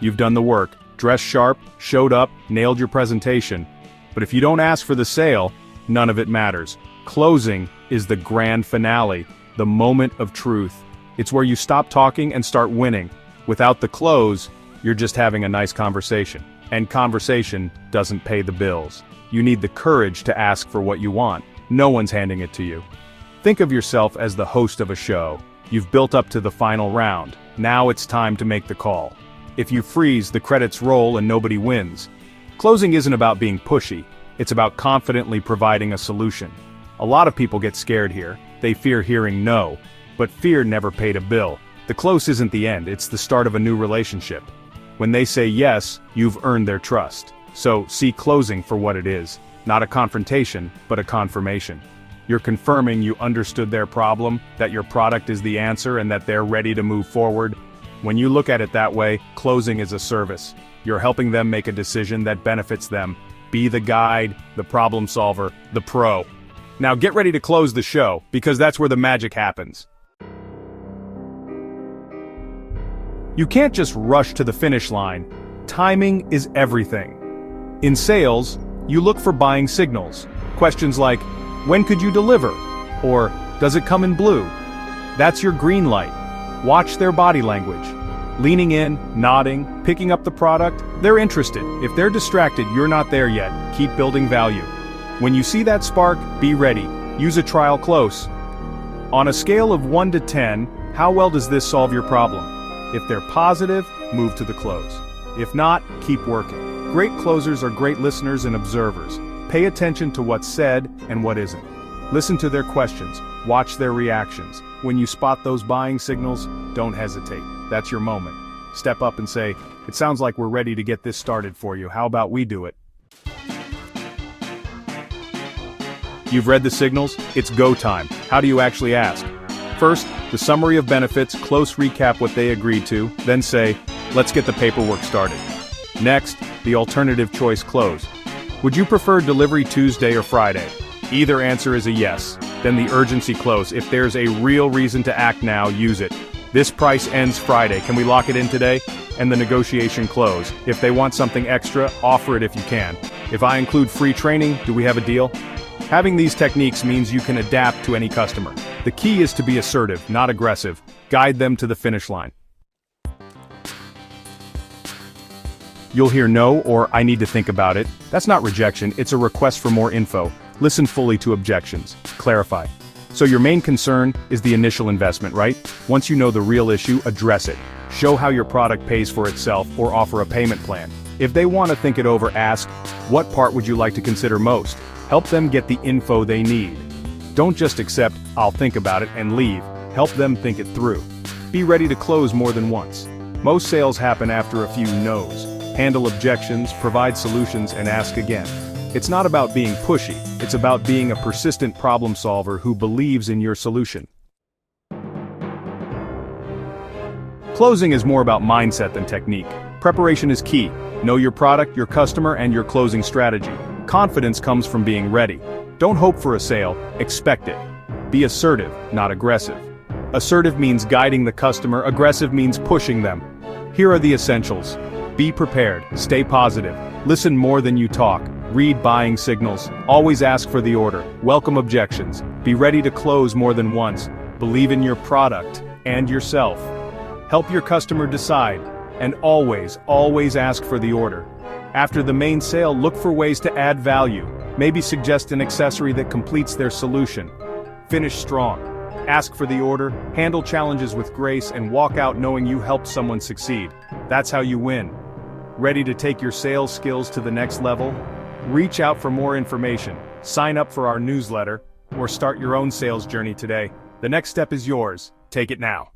You've done the work, dressed sharp, showed up, nailed your presentation. But if you don't ask for the sale, none of it matters. Closing is the grand finale, the moment of truth. It's where you stop talking and start winning. Without the close, you're just having a nice conversation. And conversation doesn't pay the bills. You need the courage to ask for what you want. No one's handing it to you. Think of yourself as the host of a show. You've built up to the final round. Now it's time to make the call. If you freeze, the credits roll and nobody wins. Closing isn't about being pushy. It's about confidently providing a solution. A lot of people get scared here. They fear hearing no. But fear never paid a bill. The close isn't the end, it's the start of a new relationship. When they say yes, you've earned their trust. So, see closing for what it is. Not a confrontation, but a confirmation. You're confirming you understood their problem, that your product is the answer, and that they're ready to move forward. When you look at it that way, closing is a service. You're helping them make a decision that benefits them. Be the guide, the problem solver, the pro. Now get ready to close the show, because that's where the magic happens. You can't just rush to the finish line. Timing is everything. In sales, you look for buying signals. Questions like, when could you deliver? Or, does it come in blue? That's your green light. Watch their body language. Leaning in, nodding, picking up the product, they're interested. If they're distracted, you're not there yet. Keep building value. When you see that spark, be ready. Use a trial close. On a scale of 1 to 10, how well does this solve your problem? If they're positive, move to the close. If not, keep working. Great closers are great listeners and observers. Pay attention to what's said and what isn't. Listen to their questions. Watch their reactions. When you spot those buying signals, don't hesitate. That's your moment. Step up and say, it sounds like we're ready to get this started for you. How about we do it? You've read the signals? It's go time. How do you actually ask? First, the summary of benefits, close recap what they agreed to, then say, let's get the paperwork started. Next, the alternative choice close. Would you prefer delivery Tuesday or Friday? Either answer is a yes. Then the urgency close. If there's a real reason to act now, use it. This price ends Friday. Can we lock it in today? And the negotiation close. If they want something extra, offer it if you can. If I include free training, do we have a deal? Having these techniques means you can adapt to any customer. The key is to be assertive, not aggressive. Guide them to the finish line. You'll hear no or I need to think about it. That's not rejection, it's a request for more info. Listen fully to objections. Clarify. So your main concern is the initial investment, right? Once you know the real issue, address it. Show how your product pays for itself or offer a payment plan. If they want to think it over, ask, what part would you like to consider most? Help them get the info they need. Don't just accept, I'll think about it, and leave. Help them think it through. Be ready to close more than once. Most sales happen after a few no's. Handle objections, provide solutions, and ask again. It's not about being pushy, it's about being a persistent problem solver who believes in your solution. Closing is more about mindset than technique. Preparation is key. Know your product, your customer, and your closing strategy. Confidence comes from being ready. Don't hope for a sale, expect it. Be assertive, not aggressive. Assertive means guiding the customer, aggressive means pushing them. Here are the essentials. Be prepared, stay positive, listen more than you talk, read buying signals, always ask for the order, welcome objections, be ready to close more than once, believe in your product and yourself. Help your customer decide, and always ask for the order. After the main sale, look for ways to add value. Maybe suggest an accessory that completes their solution. Finish strong. Ask for the order, handle challenges with grace, and walk out knowing you helped someone succeed. That's how you win. Ready to take your sales skills to the next level? Reach out for more information, sign up for our newsletter, or start your own sales journey today. The next step is yours. Take it now.